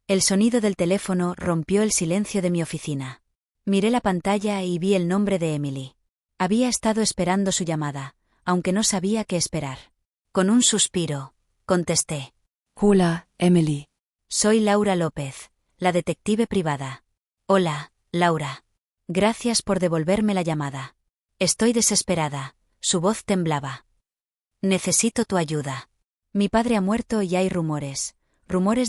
El sonido del teléfono rompió el silencio de mi oficina. Miré la pantalla y vi el nombre de Emily. Había estado esperando su llamada, aunque no sabía qué esperar. Con un suspiro, contesté. Hola, Emily. Soy Laura López, la detective privada. Hola, Laura. Gracias por devolverme la llamada. Estoy desesperada, su voz temblaba. Necesito tu ayuda. Mi padre ha muerto y hay rumores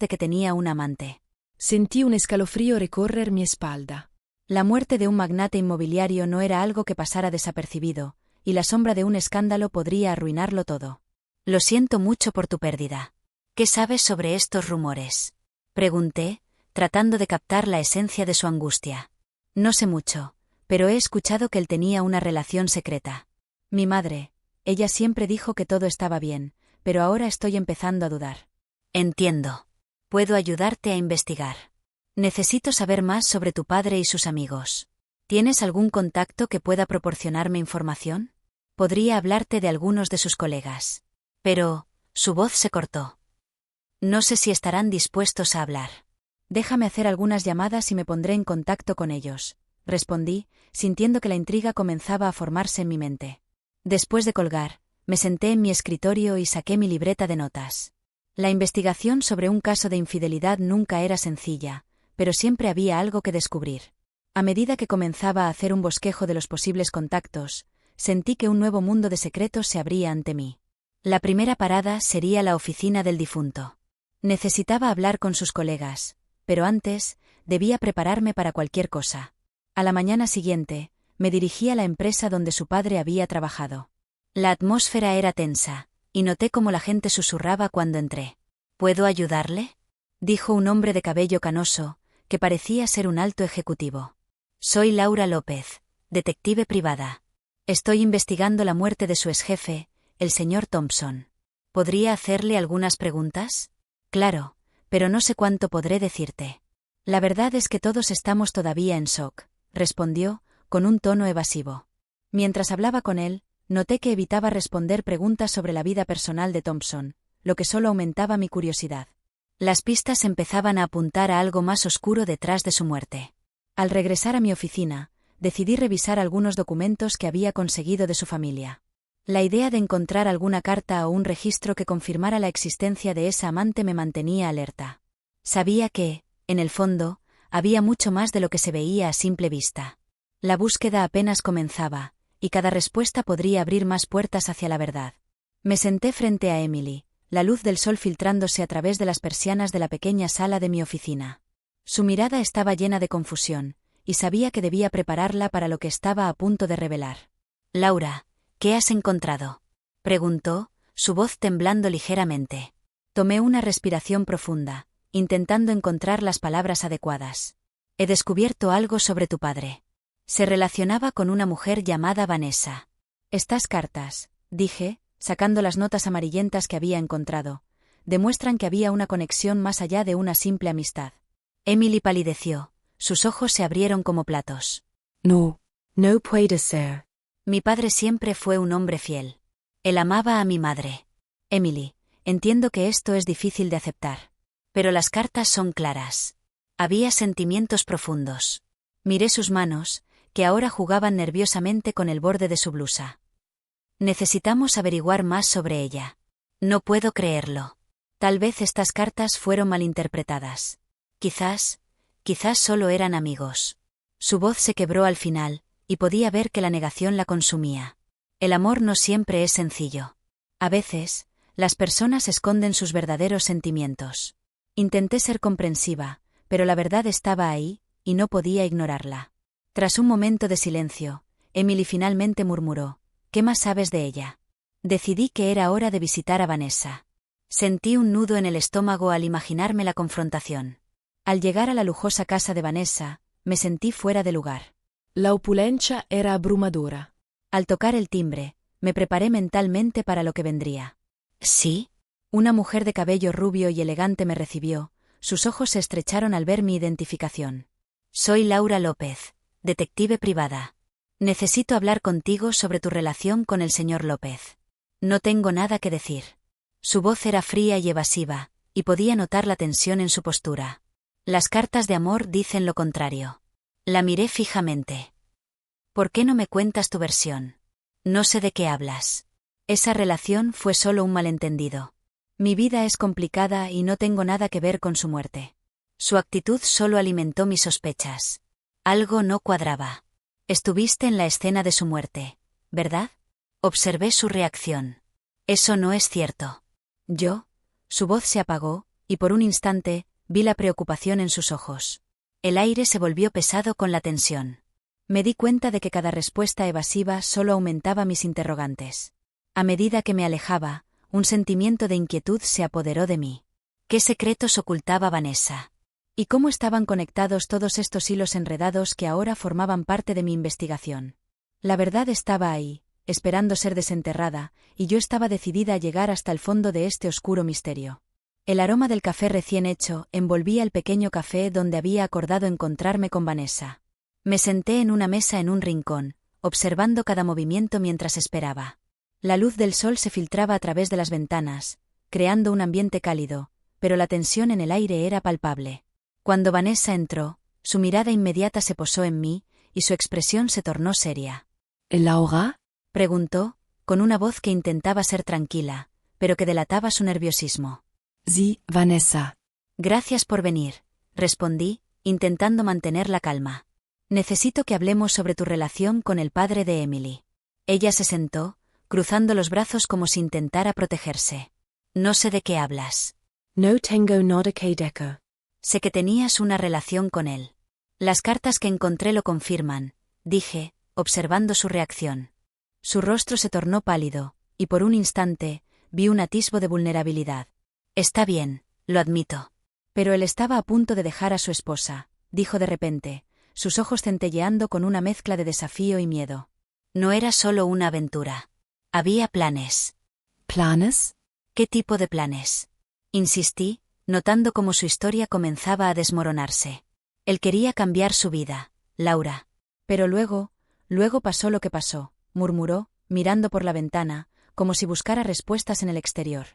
de que tenía un amante. Sentí un escalofrío recorrer mi espalda. La muerte de un magnate inmobiliario no era algo que pasara desapercibido, y la sombra de un escándalo podría arruinarlo todo. Lo siento mucho por tu pérdida. ¿Qué sabes sobre estos rumores? Pregunté, tratando de captar la esencia de su angustia. No sé mucho, pero he escuchado que él tenía una relación secreta. Mi madre, ella siempre dijo que todo estaba bien, pero ahora estoy empezando a dudar. Entiendo. Puedo ayudarte a investigar. Necesito saber más sobre tu padre y sus amigos. ¿Tienes algún contacto que pueda proporcionarme información? Podría hablarte de algunos de sus colegas. Pero, su voz se cortó. No sé si estarán dispuestos a hablar. Déjame hacer algunas llamadas y me pondré en contacto con ellos, respondí, sintiendo que la intriga comenzaba a formarse en mi mente. Después de colgar, me senté en mi escritorio y saqué mi libreta de notas. La investigación sobre un caso de infidelidad nunca era sencilla, pero siempre había algo que descubrir. A medida que comenzaba a hacer un bosquejo de los posibles contactos, sentí que un nuevo mundo de secretos se abría ante mí. La primera parada sería la oficina del difunto. Necesitaba hablar con sus colegas, pero antes, debía prepararme para cualquier cosa. A la mañana siguiente, me dirigí a la empresa donde su padre había trabajado. La atmósfera era tensa, y noté cómo la gente susurraba cuando entré. ¿Puedo ayudarle?, dijo un hombre de cabello canoso, que parecía ser un alto ejecutivo. Soy Laura López, detective privada. Estoy investigando la muerte de su exjefe, el señor Thompson. ¿Podría hacerle algunas preguntas? Claro, pero no sé cuánto podré decirte. La verdad es que todos estamos todavía en shock, respondió, con un tono evasivo. Mientras hablaba con él, noté que evitaba responder preguntas sobre la vida personal de Thompson, lo que solo aumentaba mi curiosidad. Las pistas empezaban a apuntar a algo más oscuro detrás de su muerte. Al regresar a mi oficina, decidí revisar algunos documentos que había conseguido de su familia. La idea de encontrar alguna carta o un registro que confirmara la existencia de esa amante me mantenía alerta. Sabía que, en el fondo, había mucho más de lo que se veía a simple vista. La búsqueda apenas comenzaba, y cada respuesta podría abrir más puertas hacia la verdad. Me senté frente a Emily, la luz del sol filtrándose a través de las persianas de la pequeña sala de mi oficina. Su mirada estaba llena de confusión, y sabía que debía prepararla para lo que estaba a punto de revelar. Laura, ¿qué has encontrado?, preguntó, su voz temblando ligeramente. Tomé una respiración profunda, intentando encontrar las palabras adecuadas. He descubierto algo sobre tu padre. Se relacionaba con una mujer llamada Vanessa. Estas cartas, dije, sacando las notas amarillentas que había encontrado, demuestran que había una conexión más allá de una simple amistad. Emily palideció, sus ojos se abrieron como platos. No puede ser. Mi padre siempre fue un hombre fiel. Él amaba a mi madre. Emily, entiendo que esto es difícil de aceptar. Pero las cartas son claras. Había sentimientos profundos. Miré sus manos, que ahora jugaban nerviosamente con el borde de su blusa. Necesitamos averiguar más sobre ella. No puedo creerlo. Tal vez estas cartas fueron malinterpretadas. Quizás solo eran amigos. Su voz se quebró al final, y podía ver que la negación la consumía. El amor no siempre es sencillo. A veces, las personas esconden sus verdaderos sentimientos. Intenté ser comprensiva, pero la verdad estaba ahí, y no podía ignorarla. Tras un momento de silencio, Emily finalmente murmuró: ¿Qué más sabes de ella? Decidí que era hora de visitar a Vanessa. Sentí un nudo en el estómago al imaginarme la confrontación. Al llegar a la lujosa casa de Vanessa, me sentí fuera de lugar. La opulencia era abrumadora. Al tocar el timbre, me preparé mentalmente para lo que vendría. ¿Sí? Una mujer de cabello rubio y elegante me recibió, sus ojos se estrecharon al ver mi identificación. Soy Laura López, detective privada. Necesito hablar contigo sobre tu relación con el señor López. No tengo nada que decir. Su voz era fría y evasiva, y podía notar la tensión en su postura. Las cartas de amor dicen lo contrario. La miré fijamente. ¿Por qué no me cuentas tu versión? No sé de qué hablas. Esa relación fue solo un malentendido. Mi vida es complicada y no tengo nada que ver con su muerte. Su actitud solo alimentó mis sospechas. Algo no cuadraba. Estuviste en la escena de su muerte, ¿verdad? Observé su reacción. Eso no es cierto. ¿Yo? Su voz se apagó, y por un instante, vi la preocupación en sus ojos. El aire se volvió pesado con la tensión. Me di cuenta de que cada respuesta evasiva solo aumentaba mis interrogantes. A medida que me alejaba, un sentimiento de inquietud se apoderó de mí. ¿Qué secretos ocultaba Vanessa? ¿Y cómo estaban conectados todos estos hilos enredados que ahora formaban parte de mi investigación? La verdad estaba ahí, esperando ser desenterrada, y yo estaba decidida a llegar hasta el fondo de este oscuro misterio. El aroma del café recién hecho envolvía el pequeño café donde había acordado encontrarme con Vanessa. Me senté en una mesa en un rincón, observando cada movimiento mientras esperaba. La luz del sol se filtraba a través de las ventanas, creando un ambiente cálido, pero la tensión en el aire era palpable. Cuando Vanessa entró, su mirada inmediata se posó en mí, y su expresión se tornó seria. ¿Laura? Preguntó, con una voz que intentaba ser tranquila, pero que delataba su nerviosismo. Sí, Vanessa. Gracias por venir, respondí, intentando mantener la calma. Necesito que hablemos sobre tu relación con el padre de Emily. Ella se sentó, cruzando los brazos como si intentara protegerse. No sé de qué hablas. No tengo nada que decir. Sé que tenías una relación con él. Las cartas que encontré lo confirman, dije, observando su reacción. Su rostro se tornó pálido, y por un instante, vi un atisbo de vulnerabilidad. Está bien, lo admito. Pero él estaba a punto de dejar a su esposa, dijo de repente, sus ojos centelleando con una mezcla de desafío y miedo. No era solo una aventura. Había planes. ¿Planes? ¿Qué tipo de planes? Insistí, notando cómo su historia comenzaba a desmoronarse. Él quería cambiar su vida, Laura. Pero luego pasó lo que pasó, murmuró, mirando por la ventana, como si buscara respuestas en el exterior.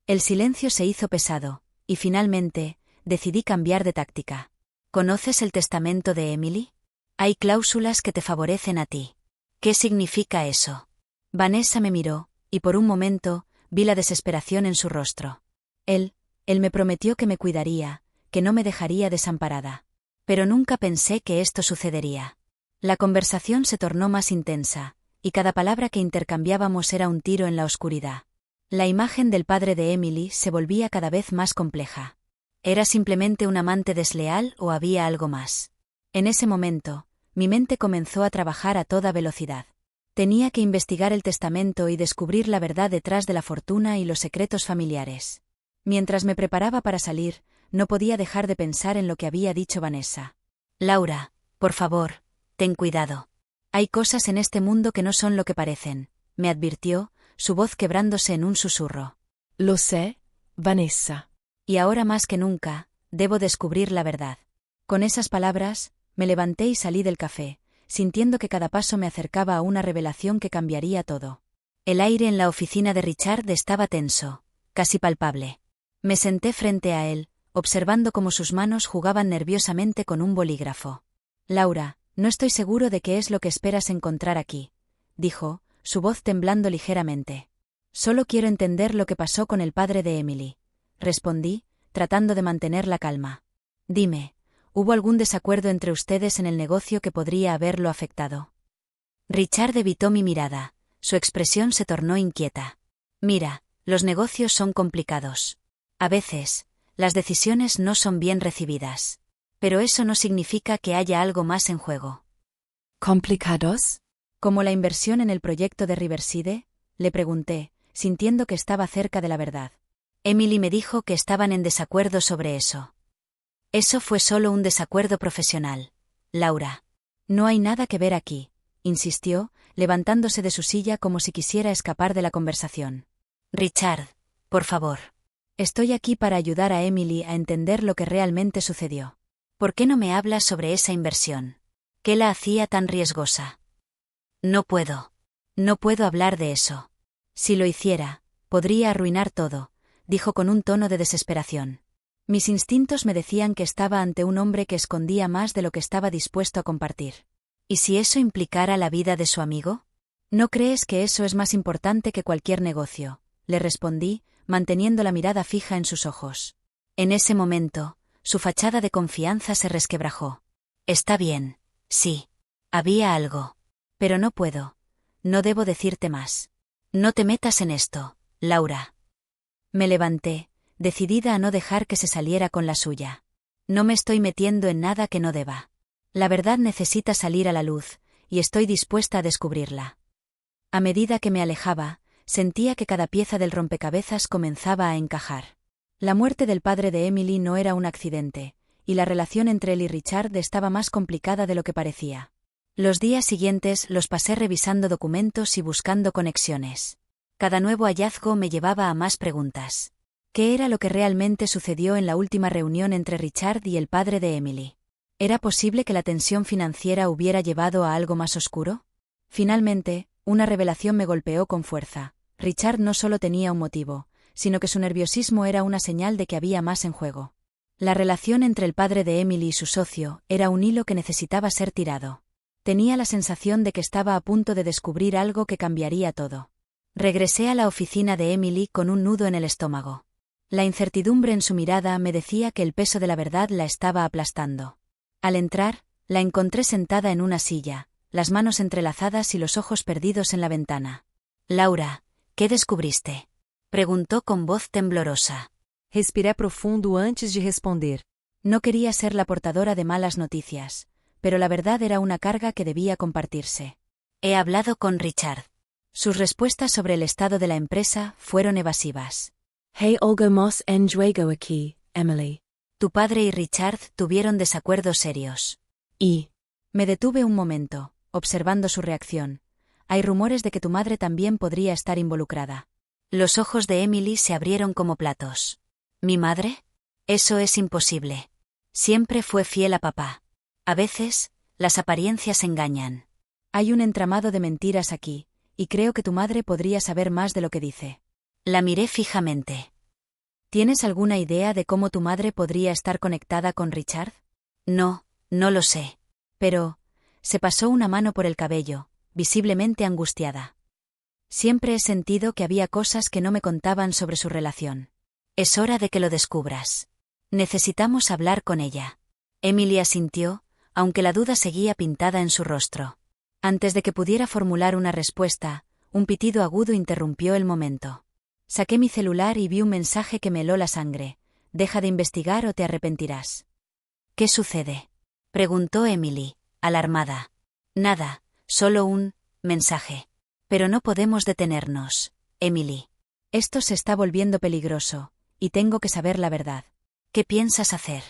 El silencio se hizo pesado, y finalmente, decidí cambiar de táctica. ¿Conoces el testamento de Emily? Hay cláusulas que te favorecen a ti. ¿Qué significa eso? Vanessa me miró, y por un momento, vi la desesperación en su rostro. Él me prometió que me cuidaría, que no me dejaría desamparada. Pero nunca pensé que esto sucedería. La conversación se tornó más intensa, y cada palabra que intercambiábamos era un tiro en la oscuridad. La imagen del padre de Emily se volvía cada vez más compleja. ¿Era simplemente un amante desleal o había algo más? En ese momento, mi mente comenzó a trabajar a toda velocidad. Tenía que investigar el testamento y descubrir la verdad detrás de la fortuna y los secretos familiares. Mientras me preparaba para salir, no podía dejar de pensar en lo que había dicho Vanessa. Laura, por favor, ten cuidado. Hay cosas en este mundo que no son lo que parecen, me advirtió, su voz quebrándose en un susurro. Lo sé, Vanessa. Y ahora más que nunca, debo descubrir la verdad. Con esas palabras, me levanté y salí del café, sintiendo que cada paso me acercaba a una revelación que cambiaría todo. El aire en la oficina de Richard estaba tenso, casi palpable. Me senté frente a él, observando cómo sus manos jugaban nerviosamente con un bolígrafo. Laura, no estoy seguro de qué es lo que esperas encontrar aquí, dijo, su voz temblando ligeramente. Solo quiero entender lo que pasó con el padre de Emily, respondí, tratando de mantener la calma. Dime, ¿hubo algún desacuerdo entre ustedes en el negocio que podría haberlo afectado? Richard evitó mi mirada, su expresión se tornó inquieta. Mira, los negocios son complicados. A veces, las decisiones no son bien recibidas. Pero eso no significa que haya algo más en juego. ¿Complicados? ¿Como la inversión en el proyecto de Riverside? Le pregunté, sintiendo que estaba cerca de la verdad. Emily me dijo que estaban en desacuerdo sobre eso. Eso fue solo un desacuerdo profesional, Laura. No hay nada que ver aquí, insistió, levantándose de su silla como si quisiera escapar de la conversación. Richard, por favor. Estoy aquí para ayudar a Emily a entender lo que realmente sucedió. ¿Por qué no me hablas sobre esa inversión? ¿Qué la hacía tan riesgosa? No puedo hablar de eso. Si lo hiciera, podría arruinar todo, dijo con un tono de desesperación. Mis instintos me decían que estaba ante un hombre que escondía más de lo que estaba dispuesto a compartir. ¿Y si eso implicara la vida de su amigo? ¿No crees que eso es más importante que cualquier negocio?, le respondí, manteniendo la mirada fija en sus ojos. En ese momento, su fachada de confianza se resquebrajó. Está bien, sí. Había algo. Pero no puedo. No debo decirte más. No te metas en esto, Laura. Me levanté, decidida a no dejar que se saliera con la suya. No me estoy metiendo en nada que no deba. La verdad necesita salir a la luz, y estoy dispuesta a descubrirla. A medida que me alejaba, sentía que cada pieza del rompecabezas comenzaba a encajar. La muerte del padre de Emily no era un accidente, y la relación entre él y Richard estaba más complicada de lo que parecía. Los días siguientes los pasé revisando documentos y buscando conexiones. Cada nuevo hallazgo me llevaba a más preguntas. ¿Qué era lo que realmente sucedió en la última reunión entre Richard y el padre de Emily? ¿Era posible que la tensión financiera hubiera llevado a algo más oscuro? Finalmente, una revelación me golpeó con fuerza. Richard no solo tenía un motivo, sino que su nerviosismo era una señal de que había más en juego. La relación entre el padre de Emily y su socio era un hilo que necesitaba ser tirado. Tenía la sensación de que estaba a punto de descubrir algo que cambiaría todo. Regresé a la oficina de Emily con un nudo en el estómago. La incertidumbre en su mirada me decía que el peso de la verdad la estaba aplastando. Al entrar, la encontré sentada en una silla, las manos entrelazadas y los ojos perdidos en la ventana. Laura, ¿qué descubriste?, preguntó con voz temblorosa. Respiré profundo antes de responder. No quería ser la portadora de malas noticias, pero la verdad era una carga que debía compartirse. He hablado con Richard. Sus respuestas sobre el estado de la empresa fueron evasivas. Hay algo más en juego aquí, Emily. Tu padre y Richard tuvieron desacuerdos serios. Y Me detuve un momento, observando su reacción. Hay rumores de que tu madre también podría estar involucrada. Los ojos de Emily se abrieron como platos. ¿Mi madre? Eso es imposible. Siempre fue fiel a papá. A veces, las apariencias engañan. Hay un entramado de mentiras aquí, y creo que tu madre podría saber más de lo que dice. La miré fijamente. ¿Tienes alguna idea de cómo tu madre podría estar conectada con Richard? No, no lo sé. Pero, se pasó una mano por el cabello, visiblemente angustiada. Siempre he sentido que había cosas que no me contaban sobre su relación. Es hora de que lo descubras. Necesitamos hablar con ella. Emily asintió, aunque la duda seguía pintada en su rostro. Antes de que pudiera formular una respuesta, un pitido agudo interrumpió el momento. Saqué mi celular y vi un mensaje que me heló la sangre. Deja de investigar o te arrepentirás. ¿Qué sucede?, preguntó Emily, alarmada. Nada, solo un mensaje. Pero no podemos detenernos, Emily. Esto se está volviendo peligroso, y tengo que saber la verdad. ¿Qué piensas hacer?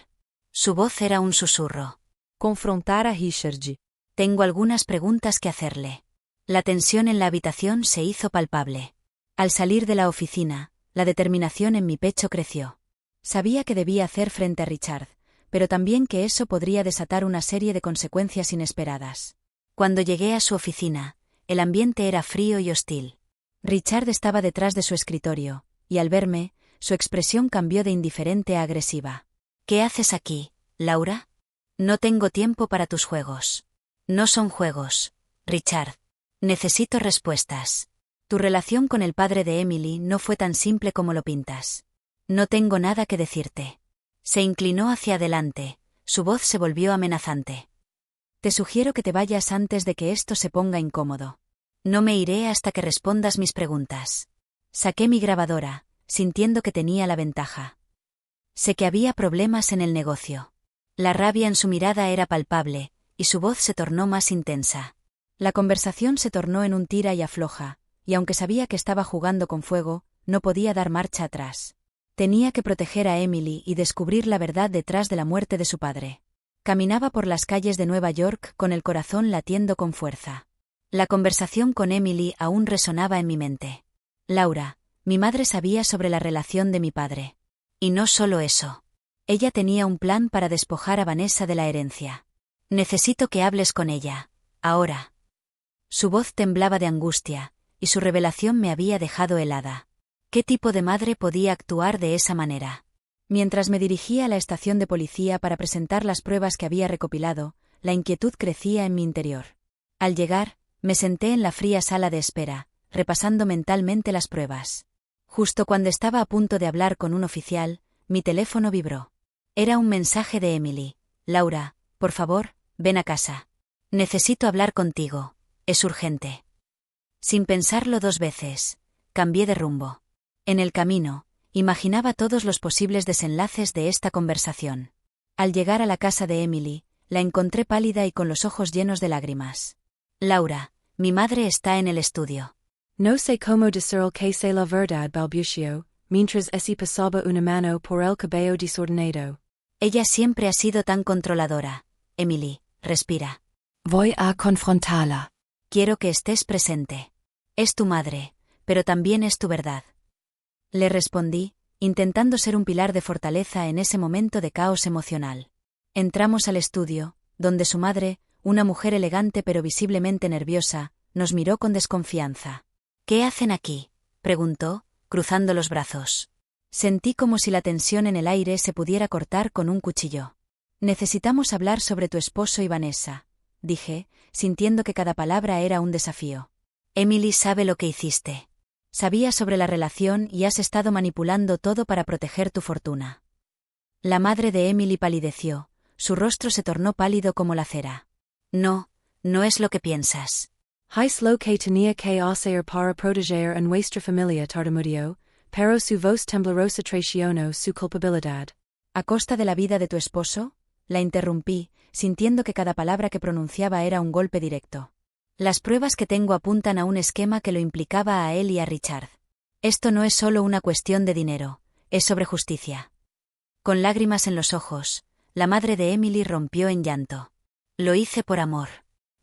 Su voz era un susurro. Confrontar a Richard. Tengo algunas preguntas que hacerle. La tensión en la habitación se hizo palpable. Al salir de la oficina, la determinación en mi pecho creció. Sabía que debía hacer frente a Richard, pero también que eso podría desatar una serie de consecuencias inesperadas. Cuando llegué a su oficina, el ambiente era frío y hostil. Richard estaba detrás de su escritorio, y al verme, su expresión cambió de indiferente a agresiva. ¿Qué haces aquí, Laura? No tengo tiempo para tus juegos. No son juegos, Richard. Necesito respuestas. Tu relación con el padre de Emily no fue tan simple como lo pintas. No tengo nada que decirte. Se inclinó hacia adelante, su voz se volvió amenazante. Te sugiero que te vayas antes de que esto se ponga incómodo. No me iré hasta que respondas mis preguntas. Saqué mi grabadora, sintiendo que tenía la ventaja. Sé que había problemas en el negocio. La rabia en su mirada era palpable, y su voz se tornó más intensa. La conversación se tornó en un tira y afloja, y aunque sabía que estaba jugando con fuego, no podía dar marcha atrás. Tenía que proteger a Emily y descubrir la verdad detrás de la muerte de su padre. Caminaba por las calles de Nueva York con el corazón latiendo con fuerza. La conversación con Emily aún resonaba en mi mente. Laura, mi madre sabía sobre la relación de mi padre. Y no solo eso. Ella tenía un plan para despojar a Vanessa de la herencia. Necesito que hables con ella, ahora. Su voz temblaba de angustia, y su revelación me había dejado helada. ¿Qué tipo de madre podía actuar de esa manera? Mientras me dirigía a la estación de policía para presentar las pruebas que había recopilado, la inquietud crecía en mi interior. Al llegar, me senté en la fría sala de espera, repasando mentalmente las pruebas. Justo cuando estaba a punto de hablar con un oficial, mi teléfono vibró. Era un mensaje de Emily. Laura, por favor, ven a casa. Necesito hablar contigo. Es urgente. Sin pensarlo 2 veces, cambié de rumbo. En el camino, imaginaba todos los posibles desenlaces de esta conversación. Al llegar a la casa de Emily, la encontré pálida y con los ojos llenos de lágrimas. Laura, mi madre está en el estudio. No sé cómo decirle que sé la verdad, balbució, mientras ese pasaba una mano por el cabello desordenado. Ella siempre ha sido tan controladora. Emily, respira. Voy a confrontarla. Quiero que estés presente. Es tu madre, pero también es tu verdad. Le respondí, intentando ser un pilar de fortaleza en ese momento de caos emocional. Entramos al estudio, donde su madre, una mujer elegante pero visiblemente nerviosa, nos miró con desconfianza. ¿Qué hacen aquí?, preguntó, cruzando los brazos. Sentí como si la tensión en el aire se pudiera cortar con un cuchillo. Necesitamos hablar sobre tu esposo y Vanessa, dije, sintiendo que cada palabra era un desafío. Emily sabe lo que hiciste. Sabía sobre la relación y has estado manipulando todo para proteger tu fortuna. La madre de Emily palideció, su rostro se tornó pálido como la cera. No, no es lo que piensas. Hais lo que tenía que hacer para proteger a nuestra familia tartamudeó, pero su voz temblorosa traicionó su culpabilidad. ¿A costa de la vida de tu esposo?, la interrumpí, sintiendo que cada palabra que pronunciaba era un golpe directo. Las pruebas que tengo apuntan a un esquema que lo implicaba a él y a Richard. Esto no es solo una cuestión de dinero, es sobre justicia. Con lágrimas en los ojos, la madre de Emily rompió en llanto. Lo hice por amor.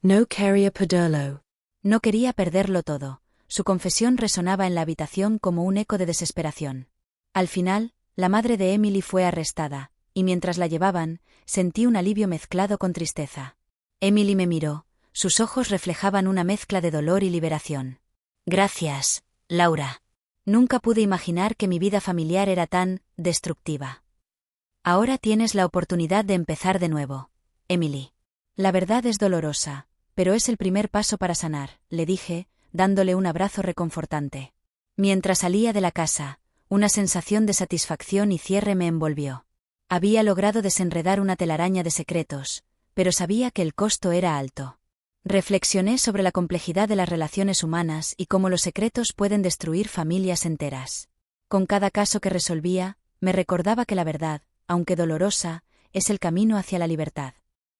No quería perderlo. No quería perderlo todo. Su confesión resonaba en la habitación como un eco de desesperación. Al final, la madre de Emily fue arrestada, y mientras la llevaban, sentí un alivio mezclado con tristeza. Emily me miró. Sus ojos reflejaban una mezcla de dolor y liberación. Gracias, Laura. Nunca pude imaginar que mi vida familiar era tan destructiva. Ahora tienes la oportunidad de empezar de nuevo, Emily. La verdad es dolorosa, pero es el primer paso para sanar, le dije, dándole un abrazo reconfortante. Mientras salía de la casa, una sensación de satisfacción y cierre me envolvió. Había logrado desenredar una telaraña de secretos, pero sabía que el costo era alto. Reflexioné sobre la complejidad de las relaciones humanas y cómo los secretos pueden destruir familias enteras. Con cada caso que resolvía, me recordaba que la verdad, aunque dolorosa, es el camino hacia la libertad.